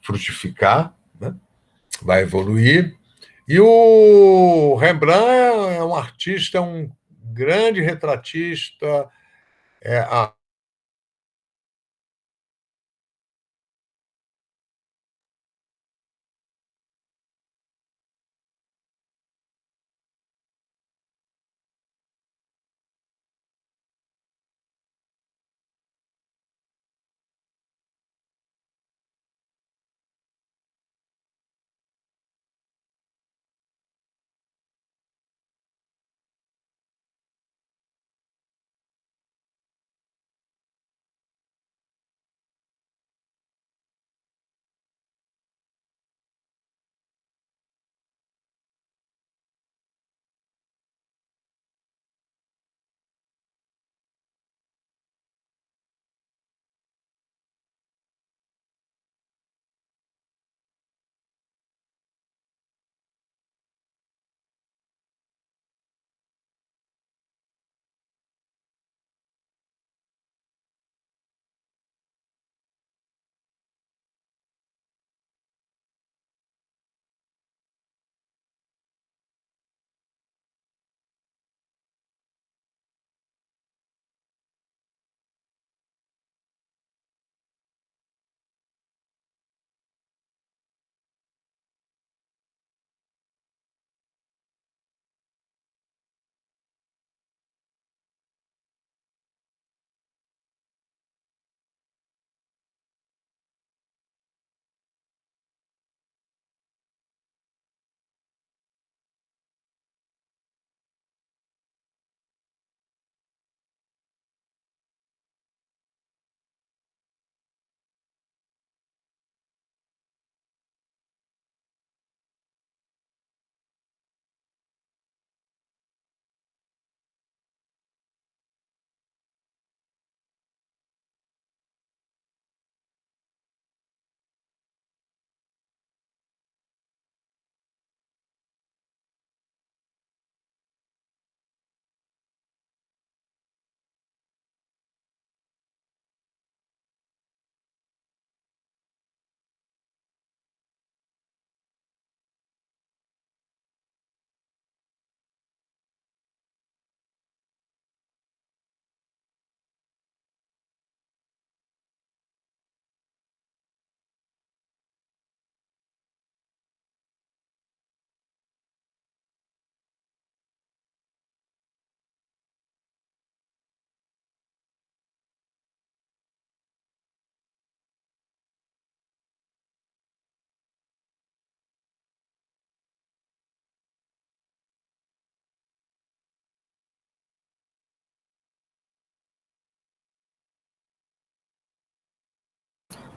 frutificar, né? Vai evoluir. E o Rembrandt é um artista, um grande retratista, a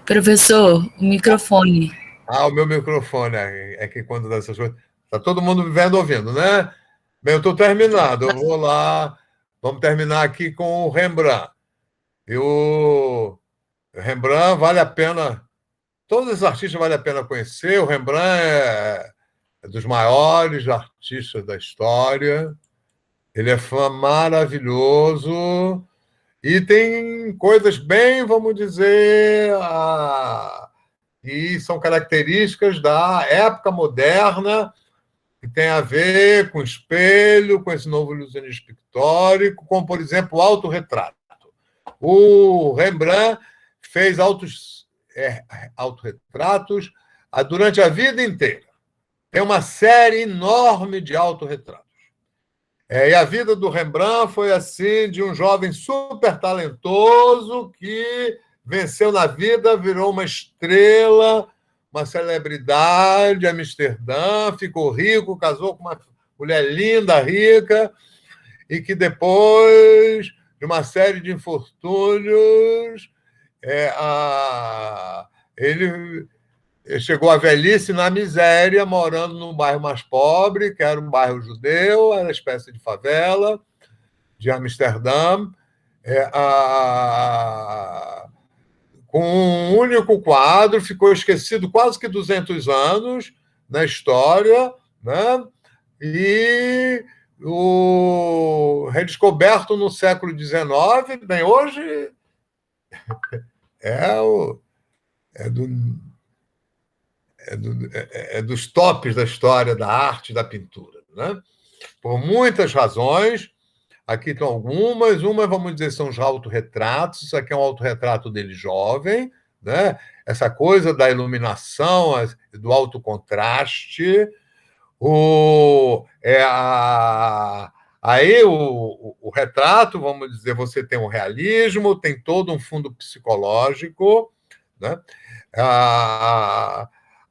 Professor, o microfone. O meu microfone é que quando dá essas coisas. Está todo mundo vendo, ouvindo, né? Bem, eu estou terminado. Eu vou lá. Vamos terminar aqui com o Rembrandt. E o Rembrandt vale a pena. Todos os artistas vale a pena conhecer. O Rembrandt é dos maiores artistas da história. Ele é maravilhoso. E tem coisas bem, vamos dizer, que são características da época moderna, que tem a ver com espelho, com esse novo ilusionismo pictórico, como, por exemplo, o autorretrato. O Rembrandt fez autorretratos durante a vida inteira. Tem uma série enorme de autorretratos. E a vida do Rembrandt foi assim, de um jovem super talentoso que venceu na vida, virou uma estrela, uma celebridade em Amsterdã, ficou rico, casou com uma mulher linda, rica, e que depois de uma série de infortúnios, ele chegou à velhice na miséria, morando num bairro mais pobre, que era um bairro judeu, era uma espécie de favela de Amsterdã, com um único quadro, ficou esquecido quase que 200 anos na história, né? E redescoberto no século XIX, bem, hoje é dos tops da história da arte e da pintura, né? Por muitas razões. Aqui estão algumas. Uma, vamos dizer, são os autorretratos. Isso aqui é um autorretrato dele jovem, né? Essa coisa da iluminação, do alto contraste. Aí o retrato, vamos dizer, você tem um realismo, tem todo um fundo psicológico, né?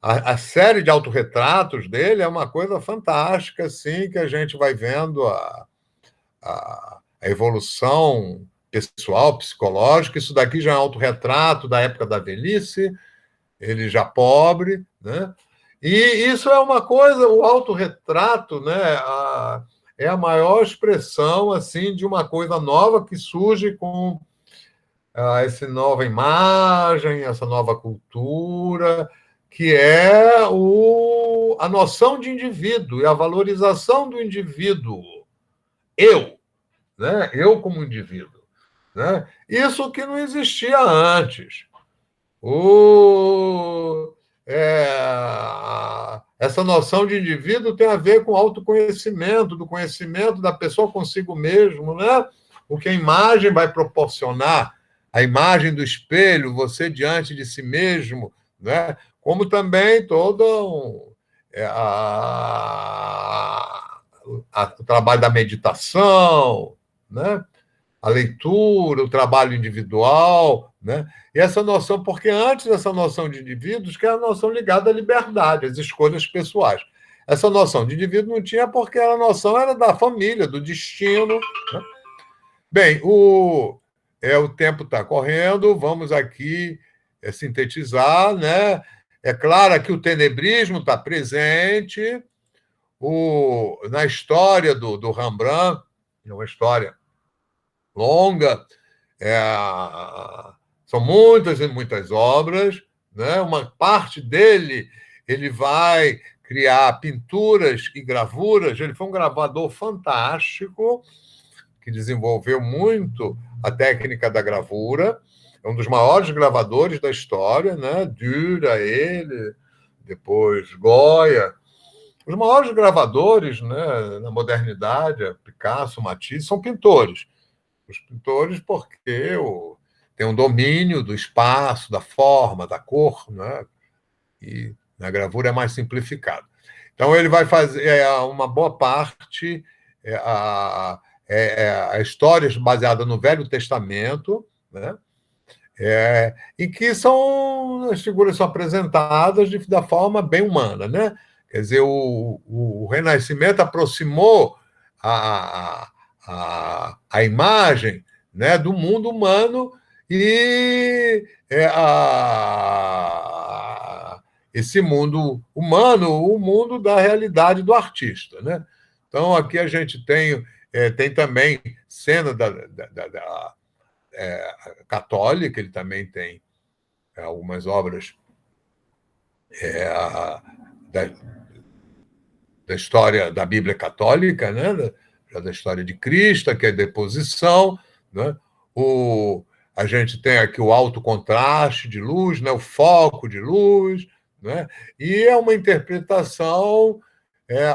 A série de autorretratos dele é uma coisa fantástica, assim, que a gente vai vendo a evolução pessoal, psicológica. Isso daqui já é um autorretrato da época da velhice, ele já pobre, né? E isso é uma coisa, o autorretrato, né, é a maior expressão assim de uma coisa nova que surge com essa nova imagem, essa nova cultura, que é a noção de indivíduo e a valorização do indivíduo. Né? Eu como indivíduo. Né? Isso que não existia antes. Essa noção de indivíduo tem a ver com autoconhecimento, do conhecimento da pessoa consigo mesmo, né? O que a imagem vai proporcionar, a imagem do espelho, você diante de si mesmo, né? Como também todo o trabalho da meditação, né? A leitura, o trabalho individual, né? E essa noção, porque antes dessa noção de indivíduos, que é a noção ligada à liberdade, às escolhas pessoais. Essa noção de indivíduo não tinha porque a noção era da família, do destino. Né? Bem, o tempo está correndo, vamos aqui sintetizar, né? É claro que o tenebrismo está presente na história do Rembrandt, é uma história longa, são muitas e muitas obras, né? Uma parte dele ele vai criar pinturas e gravuras. Ele foi um gravador fantástico que desenvolveu muito a técnica da gravura. É um dos maiores gravadores da história, né? Dürer, ele, depois Goya. Os maiores gravadores, né, na modernidade, Picasso, Matisse, são pintores. Os pintores porque tem um domínio do espaço, da forma, da cor, né? E na gravura é mais simplificado. Então, ele vai fazer uma boa parte a histórias baseadas no Velho Testamento, né? Em que as figuras são apresentadas da forma bem humana, né? Quer dizer, o Renascimento aproximou a imagem, né, do mundo humano e esse mundo humano, o mundo da realidade do artista, né? Então, aqui a gente tem também cena da católica, ele também tem algumas obras da, da história da Bíblia católica, né? Da história de Cristo, que é a deposição, né? A gente tem aqui o alto contraste de luz, né? O foco de luz, né? E é uma interpretação, é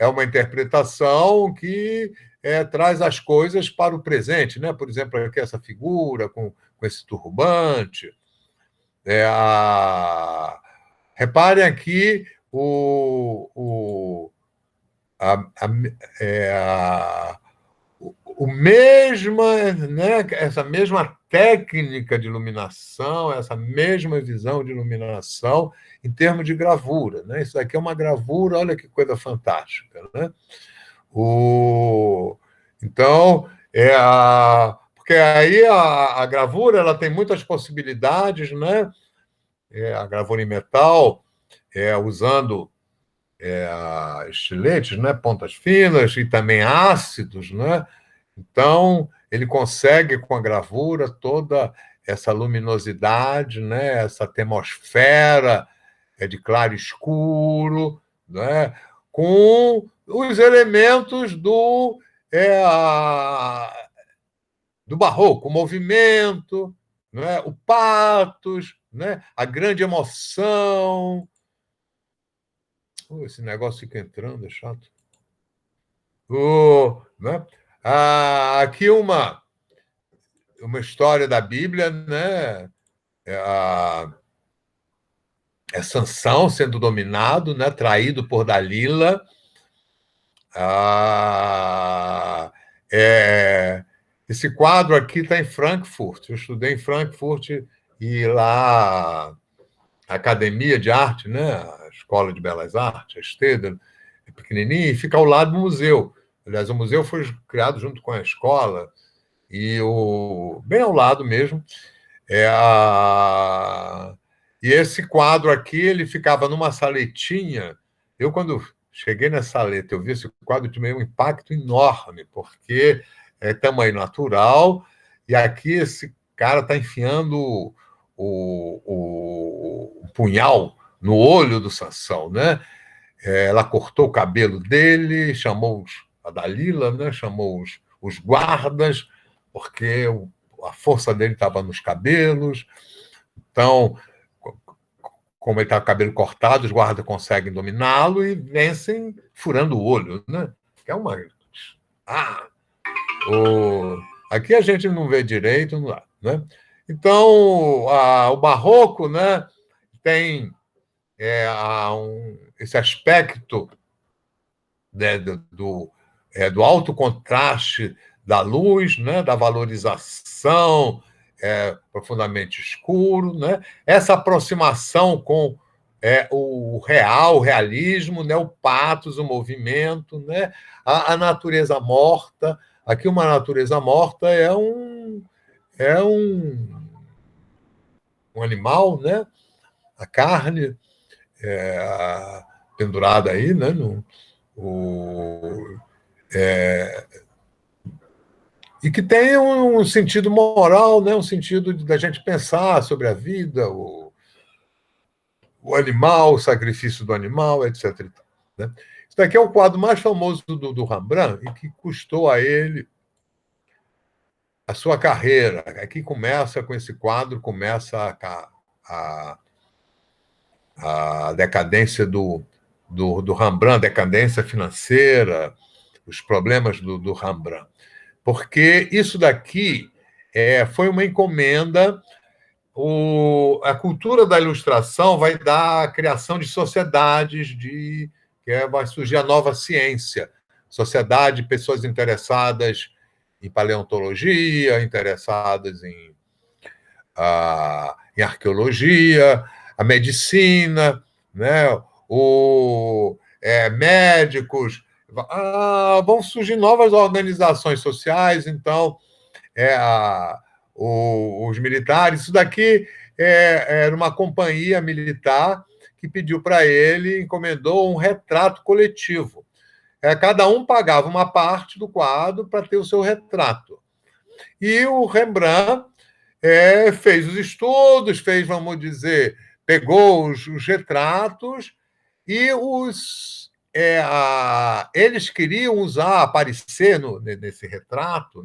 uma interpretação que traz as coisas para o presente, né? Por exemplo, aqui essa figura com esse turbante. Reparem aqui a, a, o mesma, né, essa mesma técnica de iluminação, essa mesma visão de iluminação em termos de gravura, né? Isso aqui é uma gravura, olha que coisa fantástica, né? Então, porque aí a gravura ela tem muitas possibilidades, né? A gravura em metal, usando estiletes, né? Pontas finas e também ácidos, né? Então, ele consegue, com a gravura, toda essa luminosidade, né? Essa atmosfera de claro e escuro, né? Com os elementos do barroco, o movimento, né? O patos, né? A grande emoção. Esse negócio fica entrando, é chato. Né? Aqui uma história da Bíblia, né? É Sansão sendo dominado, né? Traído por Dalila. Esse quadro aqui está em Frankfurt. Eu estudei em Frankfurt e lá a Academia de Arte, né? A Escola de Belas Artes, a Stedel, é pequenininha, e fica ao lado do museu. Aliás, o museu foi criado junto com a escola, e bem ao lado mesmo. E esse quadro aqui, ele ficava numa saletinha. Eu, quando cheguei nessa saleta, eu vi esse quadro, tive um impacto enorme, porque é tamanho natural, e aqui esse cara está enfiando o punhal no olho do Sansão, né? Ela cortou o cabelo dele, chamou a Dalila, né? Chamou os guardas, porque a força dele estava nos cabelos. Então, como ele está com o cabelo cortado, os guardas conseguem dominá-lo e vencem furando o olho, né? É uma... Aqui a gente não vê direito, não dá, né? Então, o barroco, né, tem esse aspecto, né, do alto contraste da luz, né, da valorização profundamente escuro, né? Essa aproximação com o real, o realismo, né? O patos, o movimento, né? A natureza morta. Aqui uma natureza morta é um animal, né? A carne pendurada aí, né? E que tem um sentido moral, né? Um sentido da gente pensar sobre a vida, o animal, o sacrifício do animal, etc. Né? Isso daqui é o quadro mais famoso do Rembrandt e que custou a ele a sua carreira. Aqui começa, com esse quadro, começa a decadência do Rembrandt, decadência financeira, os problemas do Rembrandt. Porque isso daqui foi uma encomenda. A cultura da ilustração vai dar a criação de sociedades, vai surgir a nova ciência. Sociedade, pessoas interessadas em paleontologia, interessadas em arqueologia, a medicina, né? Médicos. Vão surgir novas organizações sociais, então os militares. Isso daqui era uma companhia militar que pediu para ele, encomendou um retrato coletivo. Cada um pagava uma parte do quadro para ter o seu retrato. E o Rembrandt fez os estudos, vamos dizer, pegou os retratos e eles queriam aparecer nesse retrato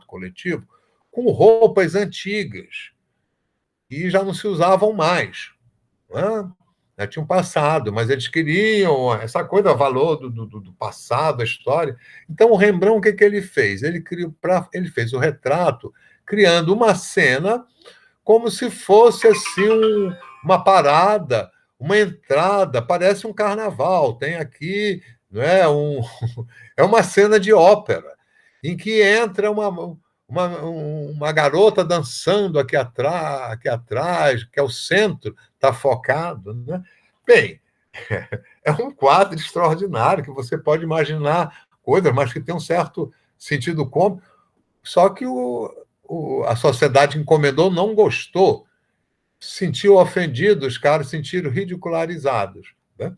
coletivo, com roupas antigas, e já não se usavam mais. Né? Já tinham passado, mas eles queriam essa coisa, valor do passado, da história. Então, o Rembrandt, o que ele fez? Ele fez o retrato criando uma cena como se fosse assim uma parada, uma entrada, parece um carnaval. Tem aqui, não é, é uma cena de ópera, em que entra uma garota dançando aqui atrás, que é o centro, está focado. Né? Bem, é um quadro extraordinário, que você pode imaginar coisas, mas que tem um certo sentido cômico, só que a sociedade que encomendou não gostou, sentiu ofendido, os caras se sentiram ridicularizados. Né?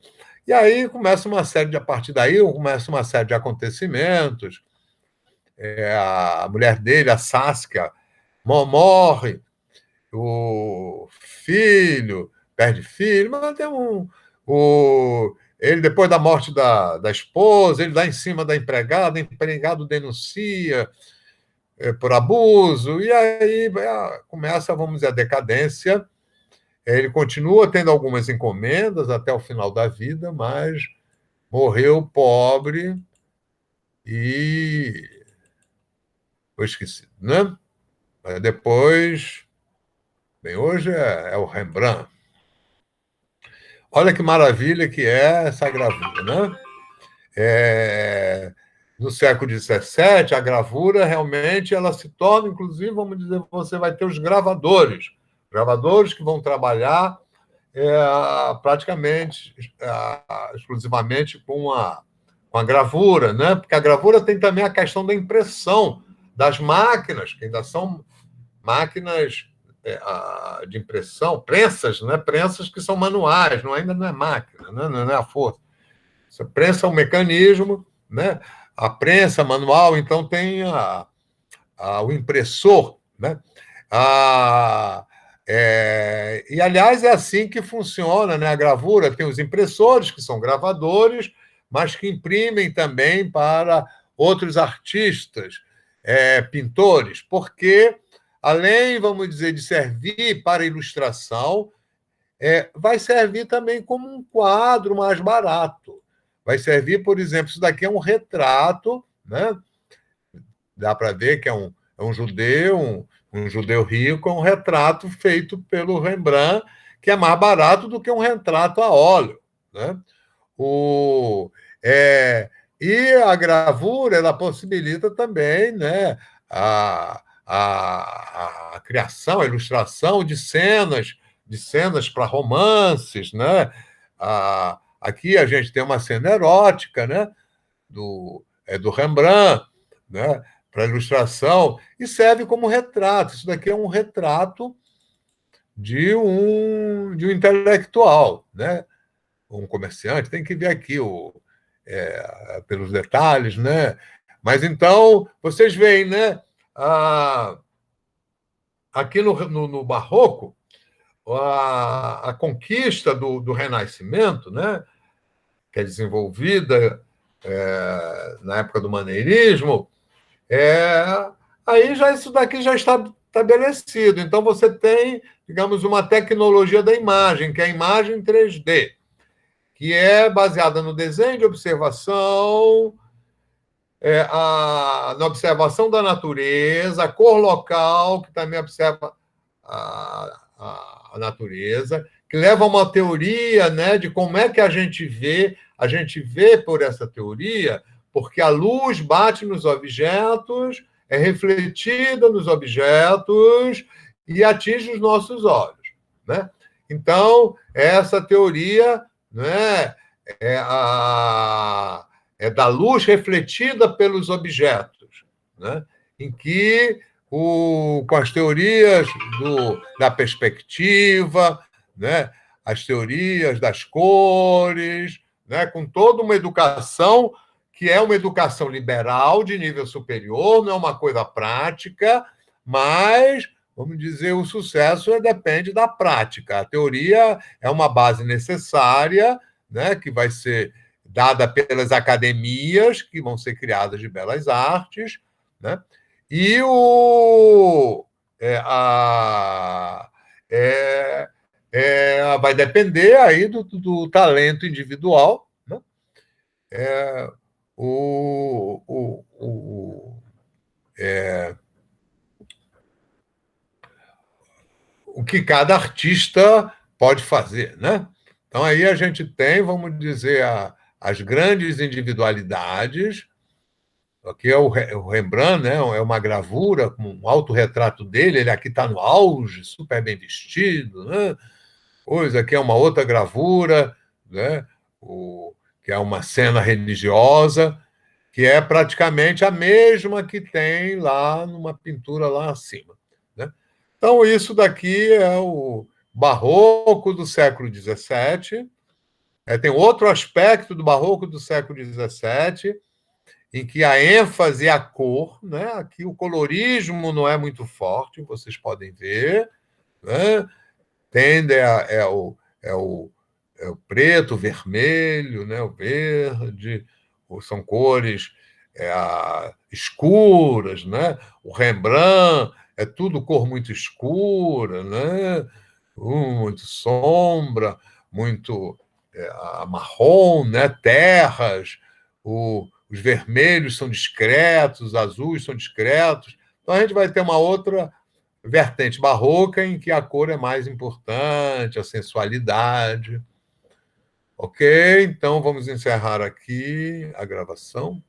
E aí a partir daí começa uma série de acontecimentos. A mulher dele, a Saskia, morre, o filho perde filho, mas tem ele, depois da morte da esposa, ele dá em cima da empregada, o empregado denuncia por abuso, e aí começa, vamos dizer, a decadência. Ele continua tendo algumas encomendas até o final da vida, mas morreu pobre e foi esquecido, né? Depois, bem, hoje é o Rembrandt. Olha que maravilha que é essa gravura, né? No século XVII, a gravura realmente ela se torna, inclusive, vamos dizer, você vai ter os gravadores que vão trabalhar praticamente, exclusivamente com a gravura, né? Porque a gravura tem também a questão da impressão das máquinas, que ainda são máquinas de impressão, prensas, né? Prensas que são manuais, ainda não é máquina, né? Não é a força. Você prensa um mecanismo, né? A prensa manual, então tem o impressor, né? E, aliás, é assim que funciona, né? A gravura tem os impressores, que são gravadores, mas que imprimem também para outros artistas, pintores, porque, além, vamos dizer, de servir para ilustração, vai servir também como um quadro mais barato. Vai servir, por exemplo, isso daqui é um retrato, né? Dá para ver que é um judeu, um judeu rico, é um retrato feito pelo Rembrandt, que é mais barato do que um retrato a óleo. Né? E a gravura ela possibilita também, né, a criação, a ilustração de cenas para romances. Né? Aqui a gente tem uma cena erótica, né, do Rembrandt, né, para ilustração, e serve como retrato. Isso daqui é um retrato de um intelectual, né? Um comerciante. Tem que ver aqui pelos detalhes, né? Mas então, vocês veem, né? Aqui no Barroco, a conquista do Renascimento, né? Que é desenvolvida na época do maneirismo, aí isso daqui já está estabelecido. Então, você tem, digamos, uma tecnologia da imagem, que é a imagem 3D, que é baseada no desenho de observação, na observação da natureza, a cor local, que também observa a natureza, que leva a uma teoria, né, de como é que a gente vê. A gente vê por essa teoria porque a luz bate nos objetos, é refletida nos objetos e atinge os nossos olhos. Né? Então, essa teoria, né, é da luz refletida pelos objetos, né, em que com as teorias da perspectiva, né? As teorias das cores, né? Com toda uma educação que é uma educação liberal de nível superior, não é uma coisa prática, mas, vamos dizer, o sucesso depende da prática. A teoria é uma base necessária, né? Que vai ser dada pelas academias, que vão ser criadas de belas artes, né? E vai depender aí do talento individual, né? O que cada artista pode fazer, né? Então aí a gente tem, vamos dizer, as grandes individualidades. Aqui é o Rembrandt, né? É uma gravura com um autorretrato dele. Ele aqui está no auge, super bem vestido, né? Pois aqui é uma outra gravura, né? Que é uma cena religiosa, que é praticamente a mesma que tem lá numa pintura lá acima, né? Então, isso daqui é o barroco do século XVII. Tem outro aspecto do barroco do século XVII, em que a ênfase é a cor, né? Aqui o colorismo não é muito forte, vocês podem ver, né? Tende o preto, o vermelho, né? O verde, são cores escuras, né? O Rembrandt é tudo cor muito escura, né? Muito sombra, muito marrom, né? Terras, os vermelhos são discretos, os azuis são discretos. Então a gente vai ter uma outra vertente barroca em que a cor é mais importante, a sensualidade. Ok? Então vamos encerrar aqui a gravação.